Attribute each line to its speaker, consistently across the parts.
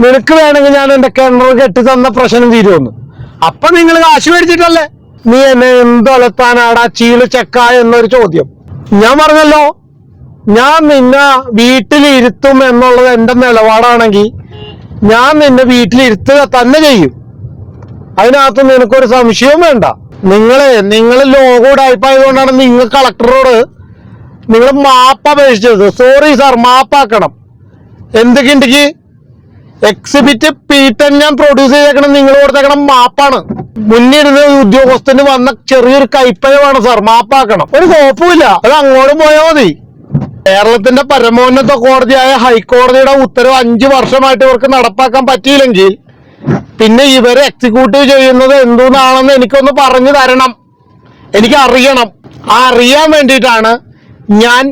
Speaker 1: നിനക്ക് വേണമെങ്കിൽ ഞാൻ എന്റെ കിണർ കെട്ടി തന്ന പ്രശ്നം തീരുമെന്ന്. അപ്പൊ നിങ്ങൾ കാശ് മേടിച്ചിട്ടല്ലേ നീ എന്നെ എന്തൊലത്താനാടാ ചീള് ചെക്ക എന്നൊരു ചോദ്യം. ഞാൻ പറഞ്ഞല്ലോ, ഞാൻ നിന്നെ വീട്ടിലിരുത്തും എന്നുള്ളത് എന്റെ നിലപാടാണെങ്കിൽ ഞാൻ നിന്നെ വീട്ടിലിരുത്തുക തന്നെ ചെയ്യും. അതിനകത്ത് നിനക്കൊരു സംശയവും വേണ്ട. നിങ്ങൾ ലോഗോ ടൈപ്പായതുകൊണ്ടാണ് നിങ്ങൾ കളക്ടറോട് നിങ്ങൾ മാപ്പ് അപേക്ഷിച്ചത്. സോറി സാർ, മാപ്പാക്കണം. എന്തൊക്കെയുണ്ടെങ്കിൽ എക്സിബിറ്റ് P10 ഞാൻ പ്രൊഡ്യൂസ് ചെയ്തേക്കണം, നിങ്ങൾ കൊടുത്തേക്കണം മാപ്പാണ്. മുന്നിരുന്ന ഉദ്യോഗസ്ഥന് വന്ന ചെറിയൊരു കൈപ്പയമാണ് സാർ, മാപ്പാക്കണം. ഒരു കുഴപ്പമില്ല, അത് അങ്ങോട്ടും പോയാൽ മതി. കേരളത്തിന്റെ പരമോന്നത കോടതിയായ ഹൈക്കോടതിയുടെ ഉത്തരവ് 5 വർഷമായിട്ട് ഇവർക്ക് നടപ്പാക്കാൻ പറ്റിയില്ലെങ്കിൽ പിന്നെ ഇവരെ എക്സിക്യൂട്ടീവ് ചെയ്യുന്നത് എന്തുന്നാണെന്ന് എനിക്കൊന്ന് പറഞ്ഞു തരണം. എനിക്ക് അറിയണം. അറിയാൻ വേണ്ടിയിട്ടാണ് ഞാൻ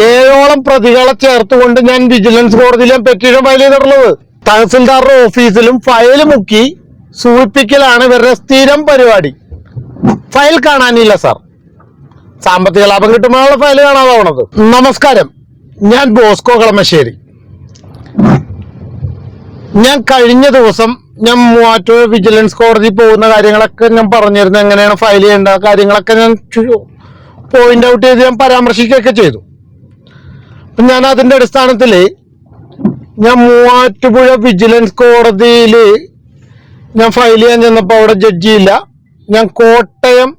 Speaker 1: 7ഓളം പ്രതികളെ ചേർത്തുകൊണ്ട് ഞാൻ വിജിലൻസ് കോടതിയിലും പെറ്റീഷൻ ഫയൽ ചെയ്തിട്ടുള്ളത്. തഹസിൽദാറുടെ ഓഫീസിലും ഫയൽ മുക്കി സൂചിപ്പിക്കലാണ് ഇവരുടെ സ്ഥിരം പരിപാടി. ഫയൽ കാണാനില്ല സാർ, സാമ്പത്തിക ലാഭം കിട്ടുമ്പോഴുള്ള ഫയൽ കാണാതാവണത്. നമസ്കാരം, ഞാൻ ബോസ്കോ കളമശ്ശേരി. ഞാൻ കഴിഞ്ഞ ദിവസം ഞാൻ മൂവാറ്റുപുഴ വിജിലൻസ് കോടതി പോകുന്ന കാര്യങ്ങളൊക്കെ ഞാൻ പറഞ്ഞിരുന്നു. എങ്ങനെയാണ് ഫയൽ ചെയ്യേണ്ട കാര്യങ്ങളൊക്കെ ഞാൻ പോയിന്റ് ഔട്ട് ചെയ്ത് ഞാൻ പരാമർശിക്കുകയൊക്കെ ചെയ്തു. ഞാൻ അതിന്റെ അടിസ്ഥാനത്തിൽ ഞാൻ മൂവാറ്റുപുഴ വിജിലൻസ് കോടതിയിൽ ഞാൻ ഫയൽ ചെയ്യാൻ ചെന്നപ്പോൾ അവിടെ ജഡ്ജിയില്ല. ഞാൻ കോട്ടയം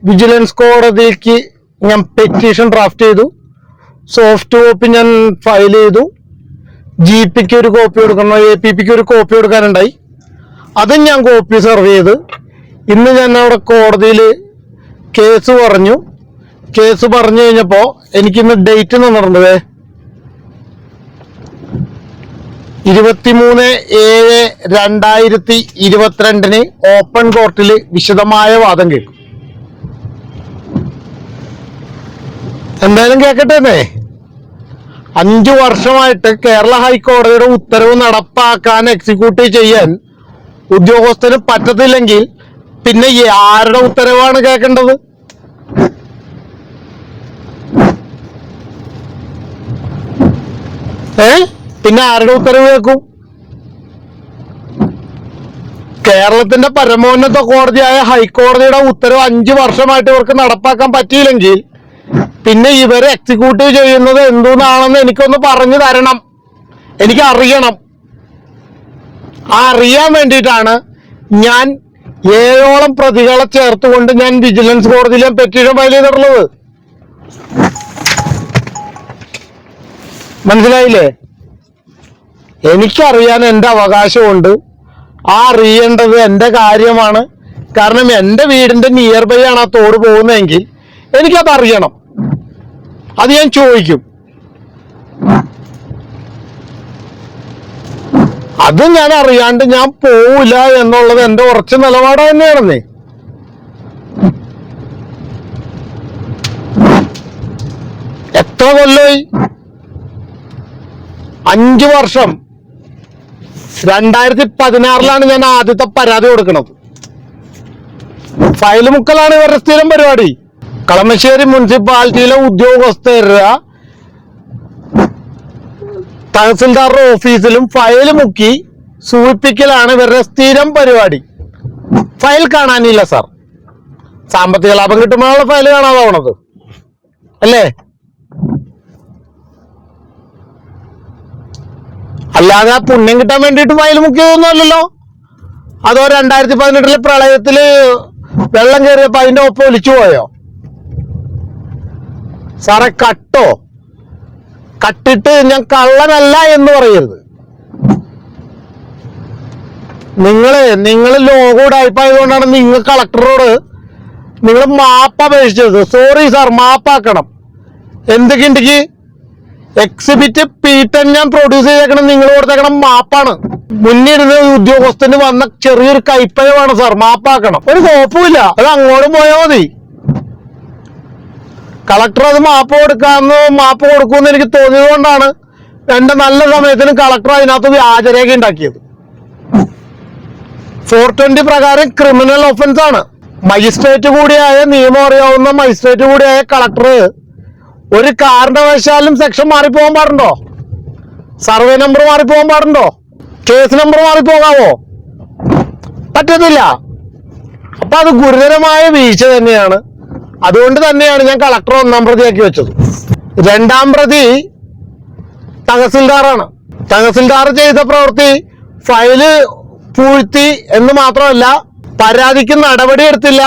Speaker 1: വിജിലൻസ് കോടതിക്ക് ഞാൻ പെറ്റീഷൻ ഡ്രാഫ്റ്റ് ചെയ്തു. സോഫ്റ്റ് കോപ്പി ഞാൻ ഫയൽ ചെയ്തു. GP ഒരു കോപ്പി കൊടുക്കണം, APP ഒരു കോപ്പി കൊടുക്കാനുണ്ടായി. അതും ഞാൻ കോപ്പി സെർവ് ചെയ്ത് ഇന്ന് ഞാൻ അവിടെ കോടതിയിൽ കേസ് പറഞ്ഞു. കേസ് പറഞ്ഞു കഴിഞ്ഞപ്പോൾ എനിക്കിന്ന് ഡേറ്റ് തന്നിട്ടുണ്ട്. 23/7/2022 ഓപ്പൺ കോർട്ടിൽ വിശദമായ വാദം കേൾക്കും. എന്തായാലും കേൾക്കട്ടെ. 5 വർഷമായിട്ട് കേരള ഹൈക്കോടതിയുടെ ഉത്തരവ് നടപ്പാക്കാൻ എക്സിക്യൂട്ടീവ് ചെയ്യാൻ ഉദ്യോഗസ്ഥന് പറ്റത്തില്ലെങ്കിൽ പിന്നെ ആരുടെ ഉത്തരവാണ് കേൾക്കേണ്ടത്? പിന്നെ ആരുടെ ഉത്തരവ് കേൾക്കും? കേരളത്തിന്റെ പരമോന്നത കോടതിയായ ഹൈക്കോടതിയുടെ ഉത്തരവ് 5 വർഷമായിട്ട് ഇവർക്ക് നടപ്പാക്കാൻ പറ്റിയില്ലെങ്കിൽ പിന്നെ ഇവരെ എക്സിക്യൂട്ടീവ് ചെയ്യുന്നത് എന്തുന്നാണെന്ന് എനിക്കൊന്ന് പറഞ്ഞു തരണം. എനിക്ക് അറിയണം. അറിയാൻ വേണ്ടിയിട്ടാണ് ഞാൻ 7ഓളം പ്രതികളെ ചേർത്തുകൊണ്ട് ഞാൻ വിജിലൻസ് കോടതിയിലും പെറ്റീഷൻ ഫയൽ ചെയ്തിട്ടുള്ളത്. മനസ്സിലായില്ലേ? എനിക്കറിയാൻ എൻ്റെ അവകാശമുണ്ട്. അറിയേണ്ടത് എൻ്റെ കാര്യമാണ്. കാരണം എൻ്റെ വീടിൻ്റെ നിയർ ബൈ ആണ് ആ തോട് പോകുന്നതെങ്കിൽ എനിക്കത് അറിയണം. അത് ഞാൻ ചോദിക്കും. അത് ഞാൻ അറിയാണ്ട് ഞാൻ പോവില്ല എന്നുള്ളത് എൻ്റെ ഉറച്ച നിലപാട് തന്നെയാണെന്നേ. എത്ര കൊല്ലമായി? 5 വർഷം. 2016 ഞാൻ ആദ്യത്തെ പരാതി കൊടുക്കുന്നത്. ഫയൽ മുക്കലാണ് ഇവരുടെ സ്ഥിരം പരിപാടി. കളമശ്ശേരി മുനിസിപ്പാലിറ്റിയിലെ ഉദ്യോഗസ്ഥരുടെ തഹസിൽദാറുടെ ഓഫീസിലും ഫയൽ മുക്കി സൂചിപ്പിക്കലാണ് ഇവരുടെ സ്ഥിരം പരിപാടി. ഫയൽ കാണാനില്ല സാർ, സാമ്പത്തിക ലാഭം കിട്ടുമ്പോഴുള്ള ഫയൽ കാണാതാവണത് അല്ലേ? അല്ലാതെ ആ പുണ്യം കിട്ടാൻ വേണ്ടിയിട്ട് ഫയൽ മുക്കിയതൊന്നും അല്ലല്ലോ. അതോ 2018 പ്രളയത്തില് വെള്ളം കയറിയപ്പോ അതിന്റെ ഒപ്പം ഒലിച്ചു പോയോ? സാറെ, കട്ടിട്ട് ഞാൻ കള്ളനല്ല എന്ന് പറയരുത്. നിങ്ങൾ ലോഗോ ടൈപ്പായതുകൊണ്ടാണ് നിങ്ങൾ കളക്ടറോട് നിങ്ങൾ മാപ്പ് അപേക്ഷിച്ചത്. സോറി സാർ, മാപ്പാക്കണം. എന്തൊക്കെയുണ്ടെങ്കിൽ എക്സിബിറ്റ് P10 ഞാൻ പ്രൊഡ്യൂസ് ചെയ്തേക്കണം, നിങ്ങൾ കൊടുത്തേക്കണം മാപ്പാണ്. മുന്നിരുന്ന ഉദ്യോഗസ്ഥന് വന്ന ചെറിയൊരു കൈപ്പയമാണ് സാർ, മാപ്പാക്കണം. ഒരു കുഴപ്പമില്ല, അത് അങ്ങോട്ടും പോയാൽ മതി. കളക്ടർ അത് മാപ്പ് കൊടുക്കുമെന്ന് എനിക്ക് തോന്നിയത് കൊണ്ടാണ് എന്റെ നല്ല സമയത്തിന് കളക്ടർ അതിനകത്ത് വ്യാജരേഖ ഉണ്ടാക്കിയത്. 420 പ്രകാരം ക്രിമിനൽ ഒഫൻസ് ആണ്. മജിസ്ട്രേറ്റ് കൂടിയായ, നിയമം അറിയാവുന്ന മജിസ്ട്രേറ്റ് കൂടിയായ കളക്ടർ ഒരു കാരണവശാലും സെക്ഷൻ മാറിപ്പോകാൻ പാടുണ്ടോ? സർവേ നമ്പർ മാറിപ്പോകാൻ പാടുണ്ടോ? കേസ് നമ്പർ മാറിപ്പോകാവോ? പറ്റത്തില്ല. അപ്പൊ അത് ഗുരുതരമായ വീഴ്ച തന്നെയാണ്. അതുകൊണ്ട് തന്നെയാണ് ഞാൻ കളക്ടർ 1-ാം പ്രതിയാക്കി വെച്ചത്. 2-ാം പ്രതി തഹസിൽദാറാണ്. തഹസിൽദാർ ചെയ്ത പ്രവൃത്തി ഫയല് പൂഴ്ത്തി എന്ന് മാത്രമല്ല, പരാതിക്ക് നടപടി എടുത്തില്ല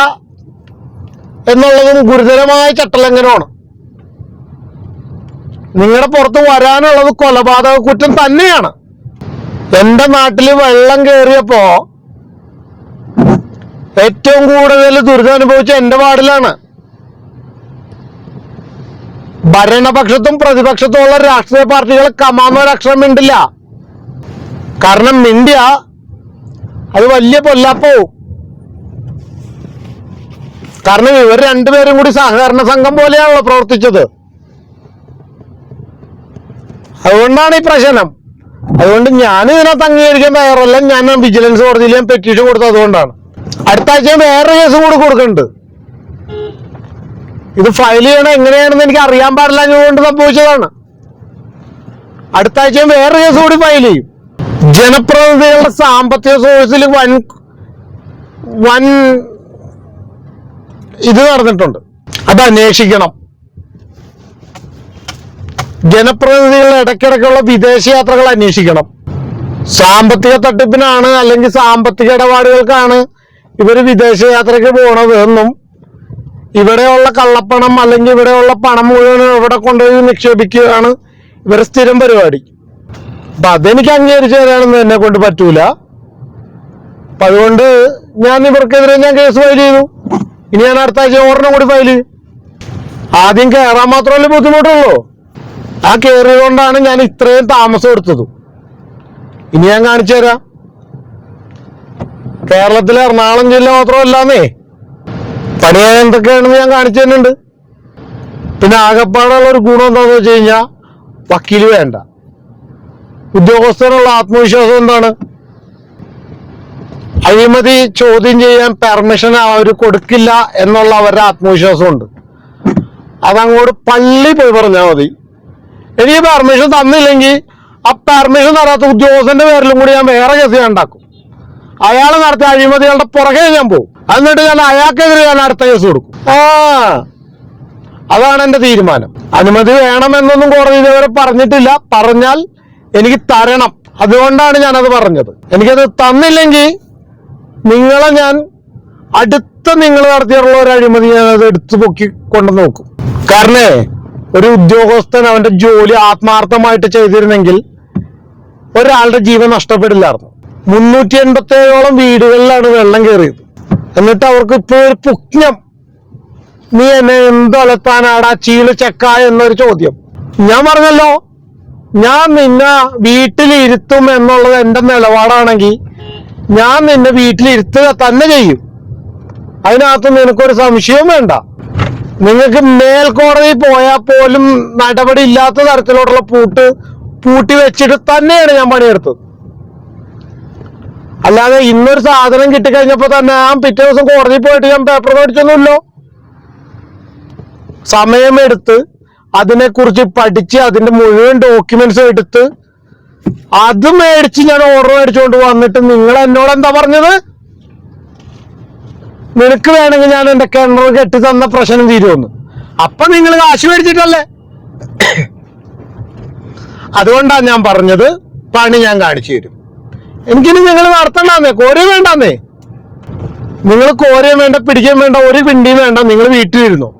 Speaker 1: എന്നുള്ളതും ഗുരുതരമായ ചട്ടലംഘനമാണ്. നിങ്ങളുടെ പുറത്ത് വരാനുള്ളത് കൊലപാതക കുറ്റം തന്നെയാണ്. എന്റെ നാട്ടില് വെള്ളം കയറിയപ്പോ ഏറ്റവും കൂടുതൽ ദുരിതം അനുഭവിച്ച എന്റെ വാർഡിലാണ്. ഭരണപക്ഷത്തും പ്രതിപക്ഷത്തും ഉള്ള രാഷ്ട്രീയ പാർട്ടികൾ കമാന്നൊരക്ഷരം മിണ്ടില്ല. കാരണം മിണ്ടിയ അത് വലിയ പൊല്ലാപ്പവും. കാരണം ഇവർ രണ്ടുപേരും കൂടി സഹകരണ സംഘം പോലെയാണല്ലോ പ്രവർത്തിച്ചത്. അതുകൊണ്ടാണ് ഈ പ്രശ്നം. അതുകൊണ്ട് ഞാൻ ഇതിനകത്ത് അംഗീകരിക്കാൻ തയ്യാറല്ല. ഞാൻ വിജിലൻസ് കോടതിയിൽ ഞാൻ പെറ്റീഷൻ കൊടുത്തത് അതുകൊണ്ടാണ്. അടുത്ത ആഴ്ച വേറൊരു കേസും കൂടി കൊടുക്കുന്നുണ്ട്. ഇത് ഫയൽ ചെയ്യണം എങ്ങനെയാണെന്ന് എനിക്ക് അറിയാൻ പാടില്ല എന്നുകൊണ്ട് സംഭവിച്ചതാണ്. അടുത്ത ആഴ്ച വേറൊരു കേസ് കൂടി ഫയൽ ചെയ്യും. ജനപ്രതിനിധികളുടെ സാമ്പത്തിക സോഴ്സിൽ വൻ ഇത് നടന്നിട്ടുണ്ട്. അത് അന്വേഷിക്കണം. ജനപ്രതിനിധികളുടെ ഇടയ്ക്കിടയ്ക്കുള്ള വിദേശയാത്രകൾ അന്വേഷിക്കണം. സാമ്പത്തിക തട്ടിപ്പിനാണ് അല്ലെങ്കിൽ സാമ്പത്തിക ഇടപാടുകൾക്കാണ് ഇവര് വിദേശയാത്രയ്ക്ക് പോണത് എന്നും ഇവിടെയുള്ള കള്ളപ്പണം അല്ലെങ്കിൽ ഇവിടെയുള്ള പണം മുഴുവൻ ഇവിടെ കൊണ്ടുപോയി നിക്ഷേപിക്കുകയാണ് ഇവരെ സ്ഥിരം പരിപാടി. അപ്പൊ അതെനിക്ക് അംഗീകരിച്ചു തരാനൊന്നും എന്നെ കൊണ്ട് പറ്റൂല. അപ്പൊ അതുകൊണ്ട് ഞാൻ ഇവർക്കെതിരെ ഞാൻ കേസ് ഫയൽ ചെയ്തു. ഇനി ഞാൻ അടുത്ത ആഴ്ച ഒരെണ്ണം കൂടി ഫയൽ ചെയ്യും. ആദ്യം കയറാൻ മാത്രമല്ലേ ബുദ്ധിമുട്ടുള്ളൂ. ആ കയറിയതുകൊണ്ടാണ് ഞാൻ ഇത്രയും താമസം എടുത്തത്. ഇനി ഞാൻ കാണിച്ചു തരാം. കേരളത്തിലെ എറണാകുളം ജില്ല മാത്രമല്ലാന്നേ പണിയാൻ എന്തൊക്കെയാണെന്ന് ഞാൻ കാണിച്ചു തരുന്നുണ്ട്. പിന്നെ ആകെപ്പാടുള്ള ഒരു ഗുണം എന്താണെന്ന് വെച്ച് കഴിഞ്ഞാൽ വക്കീല് വേണ്ട. ഉദ്യോഗസ്ഥനുള്ള ആത്മവിശ്വാസം എന്താണ്? അഴിമതി ചോദ്യം ചെയ്യാൻ പെർമിഷൻ അവർ കൊടുക്കില്ല എന്നുള്ള അവരുടെ ആത്മവിശ്വാസമുണ്ട്. അതങ്ങോട്ട് പള്ളി പോയി പറഞ്ഞാൽ മതി. എനിക്ക് പെർമിഷൻ തന്നില്ലെങ്കിൽ ആ പെർമിഷൻ തരാത്ത ഉദ്യോഗസ്ഥന്റെ പേരിലും കൂടി ഞാൻ വേറെ കേസ് ഞാൻ ഉണ്ടാക്കും. അയാൾ നടത്തിയ അഴിമതികളുടെ പുറകെ ഞാൻ പോകും. എന്നിട്ട് ഞാൻ അയാൾക്കെതിരെ ഞാൻ അടുത്ത കേസ് കൊടുക്കും. അതാണ് എന്റെ തീരുമാനം. അനുമതി വേണമെന്നൊന്നും കോടതി ഇതുവരെ പറഞ്ഞിട്ടില്ല. പറഞ്ഞാൽ എനിക്ക് തരണം. അതുകൊണ്ടാണ് ഞാനത് പറഞ്ഞത്. എനിക്കത് തന്നില്ലെങ്കിൽ നിങ്ങളെ ഞാൻ നിങ്ങൾ നടത്തിയിട്ടുള്ള ഒരു അഴിമതി ഞാനത് എടുത്തു പൊക്കി കൊണ്ടു നോക്കും. കാരണേ ഒരു ഉദ്യോഗസ്ഥൻ അവന്റെ ജോലി ആത്മാർത്ഥമായിട്ട് ചെയ്തിരുന്നെങ്കിൽ ഒരാളുടെ ജീവൻ നഷ്ടപ്പെടില്ലായിരുന്നു. 387ഓളം വീടുകളിലാണ് വെള്ളം കയറിയത്. എന്നിട്ട് അവർക്ക് ഇപ്പൊ ഒരു പുജ്ഞം, നീ എന്നെ എന്തൊലത്താനാടാ ചീള് ചെക്ക എന്നൊരു ചോദ്യം. ഞാൻ പറഞ്ഞല്ലോ, ഞാൻ നിന്നെ വീട്ടിലിരുത്തും എന്നുള്ളത് എന്റെ നിലപാടാണെങ്കിൽ ഞാൻ നിന്നെ വീട്ടിലിരുത്തുക തന്നെ ചെയ്യും. അതിനകത്ത് നിനക്കൊരു സംശയവും വേണ്ട. നിങ്ങൾക്ക് മേൽക്കോടതി പോയാൽ പോലും നടപടി ഇല്ലാത്ത തരത്തിലോട്ടുള്ള പൂട്ടി വെച്ചിട്ട് തന്നെയാണ് ഞാൻ പണിയെടുത്തത്. അല്ലാതെ ഇന്നൊരു സാധനം കിട്ടിക്കഴിഞ്ഞപ്പോ തന്നെ ഞാൻ പിറ്റേ ദിവസം കോടതിയിൽ പോയിട്ട് ഞാൻ പേപ്പർ മേടിച്ചൊന്നുമില്ലോ. സമയമെടുത്ത് അതിനെക്കുറിച്ച് പഠിച്ച് അതിന്റെ മുഴുവൻ ഡോക്യുമെന്റ്സ് എടുത്ത് അത് മേടിച്ച് ഞാൻ ഓർഡർ മേടിച്ചുകൊണ്ട് വന്നിട്ട് നിങ്ങൾ എന്നോട് എന്താ പറഞ്ഞത്? നിനക്ക് വേണമെങ്കിൽ ഞാൻ എന്റെ കിണർ കെട്ടി തന്ന പ്രശ്നം തീരുമെന്ന്. അപ്പൊ നിങ്ങൾ കാശ് മേടിച്ചിട്ടല്ലേ? അതുകൊണ്ടാണ് ഞാൻ പറഞ്ഞത് പണി ഞാൻ കാണിച്ചു തരും. എനിക്കിനി നിങ്ങൾ നടത്തണ്ടാന്നേ, കോരയും വേണ്ടാന്നേ. നിങ്ങൾ കോരയും വേണ്ട, പിടിക്കാൻ വേണ്ട, ഒരു പിണ്ടിയും വേണ്ട. നിങ്ങൾ വീട്ടിലിരുന്നോ.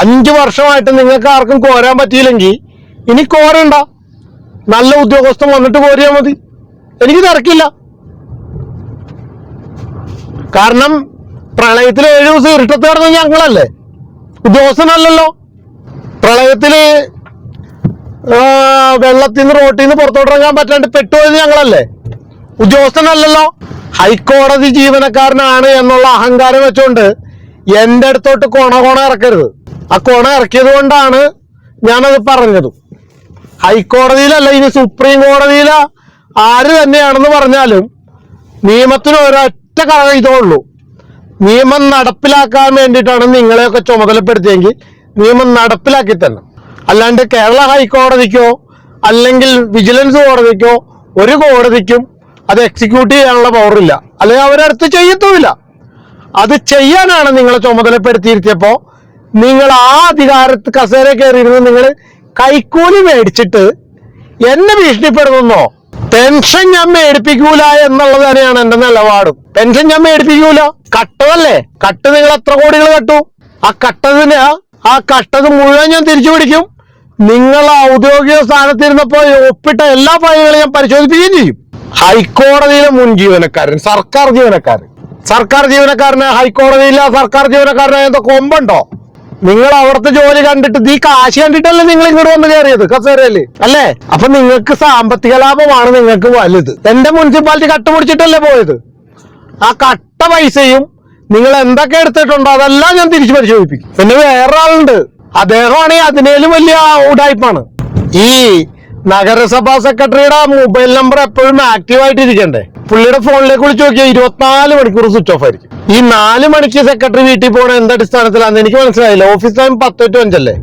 Speaker 1: 5 വർഷമായിട്ട് നിങ്ങൾക്ക് ആർക്കും കോരാൻ പറ്റിയില്ലെങ്കിൽ ഇനി കോരണ്ട. നല്ല ഉദ്യോഗസ്ഥൻ വന്നിട്ട് കോരിയാൽ മതി. എനിക്ക് തിരക്കില്ല. കാരണം പ്രളയത്തിൽ 7 ദിവസം ഇരുട്ടത്ത് കിടന്നത് ഞങ്ങളല്ലേ, ഉദ്യോഗസ്ഥനല്ലല്ലോ. പ്രളയത്തില് വെള്ളത്തിൽ നിന്ന് റോട്ടിൽ നിന്ന് പുറത്തോട്ടിറങ്ങാൻ പറ്റാണ്ട് പെട്ടുപോയത് ഞങ്ങളല്ലേ, ഉദ്യോഗസ്ഥനല്ലല്ലോ. ഹൈക്കോടതി ജീവനക്കാരനാണ് എന്നുള്ള അഹങ്കാരം വെച്ചോണ്ട് എന്റെ അടുത്തോട്ട് കൊണ ഇറക്കരുത്. ആ കൊണ ഇറക്കിയത് കൊണ്ടാണ് ഞാനത് പറഞ്ഞത്. ഹൈക്കോടതിയിലല്ല, ഇനി സുപ്രീം കോടതിയില ആര് തന്നെയാണെന്ന് പറഞ്ഞാലും നിയമത്തിന് ഒരൊറ്റ ഇതേ ഉള്ളൂ. നിയമം നടപ്പിലാക്കാൻ വേണ്ടിയിട്ടാണ് നിങ്ങളെയൊക്കെ ചുമതലപ്പെടുത്തിയെങ്കിൽ നിയമം നടപ്പിലാക്കി തന്നെ. അല്ലാണ്ട് കേരള ഹൈക്കോടതിക്കോ അല്ലെങ്കിൽ വിജിലൻസ് കോടതിക്കോ ഒരു കോടതിക്കും അത് എക്സിക്യൂട്ട് ചെയ്യാനുള്ള പവറില്ല, അല്ലെങ്കിൽ അവരടുത്ത് ചെയ്യത്തുമില്ല. അത് ചെയ്യാനാണ് നിങ്ങളെ ചുമതലപ്പെടുത്തിയിരുത്തിയപ്പോ നിങ്ങൾ ആ അധികാരത്ത് കസേര കയറിയിരുന്ന് നിങ്ങൾ കൈക്കൂലി മേടിച്ചിട്ട് എന്നെ ഭീഷണിപ്പെടുന്നോ? പെൻഷൻ ഞാൻ മേടിപ്പിക്കൂല എന്നുള്ളത് തന്നെയാണ് എന്റെ നിലപാടും. പെൻഷൻ ഞാൻ മേടിപ്പിക്കൂല. കട്ടതല്ലേ, കട്ട് നിങ്ങൾ എത്ര കോടികൾ കട്ടു? ആ കട്ടത് മുഴുവൻ ഞാൻ തിരിച്ചു പിടിക്കും. നിങ്ങൾ ഔദ്യോഗിക സ്ഥാനത്തിരുന്നപ്പോ ഒപ്പിട്ട എല്ലാ ഫയലുകളും ഞാൻ പരിശോധിപ്പിക്കുകയും ചെയ്യും. ഹൈക്കോടതിയിലെ മുൻ ജീവനക്കാരൻ, സർക്കാർ ജീവനക്കാരന് ഹൈക്കോടതിയിലെ സർക്കാർ ജീവനക്കാരന് എന്താ കൊമ്പുണ്ടോ? നിങ്ങൾ അവിടുത്തെ ജോലി കണ്ടിട്ട് ഈ കാശ് കണ്ടിട്ടല്ലേ നിങ്ങൾ ഇങ്ങോട്ട് വന്ന് കയറിയത് കസേരയില്, അല്ലേ? അപ്പൊ നിങ്ങൾക്ക് സാമ്പത്തിക ലാഭമാണ് നിങ്ങൾക്ക് വലുത്. എന്റെ മുനിസിപ്പാലിറ്റി കട്ടുപിടിച്ചിട്ടല്ലേ പോയത്. ആ കട്ട പൈസയും നിങ്ങൾ എന്തൊക്കെ എടുത്തിട്ടുണ്ടോ അതെല്ലാം ഞാൻ തിരിച്ചു പരിശോധിപ്പിക്കും. പിന്നെ വേറെ ആളുണ്ട്, അദ്ദേഹമാണെങ്കിൽ അതിനേലും വലിയ ഉടായ്പാണ്. ഈ നഗരസഭാ സെക്രട്ടറിയുടെ മൊബൈൽ നമ്പർ എപ്പോഴും ആക്റ്റീവ് ആയിട്ടിരിക്കണ്ടേ? പുള്ളിയുടെ ഫോണിലേക്ക് വിളിച്ച് നോക്കിയാൽ 24 മണിക്കൂർ സ്വിച്ച് ഓഫ് ആയിരിക്കും. ഈ 4 മണിക്ക് സെക്രട്ടറി വീട്ടിൽ പോകണ എന്തടിസ്ഥാനത്തിലാണെന്ന് എനിക്ക് മനസ്സിലായില്ല. ഓഫീസ് ടൈം 10 to 5 അല്ലേ?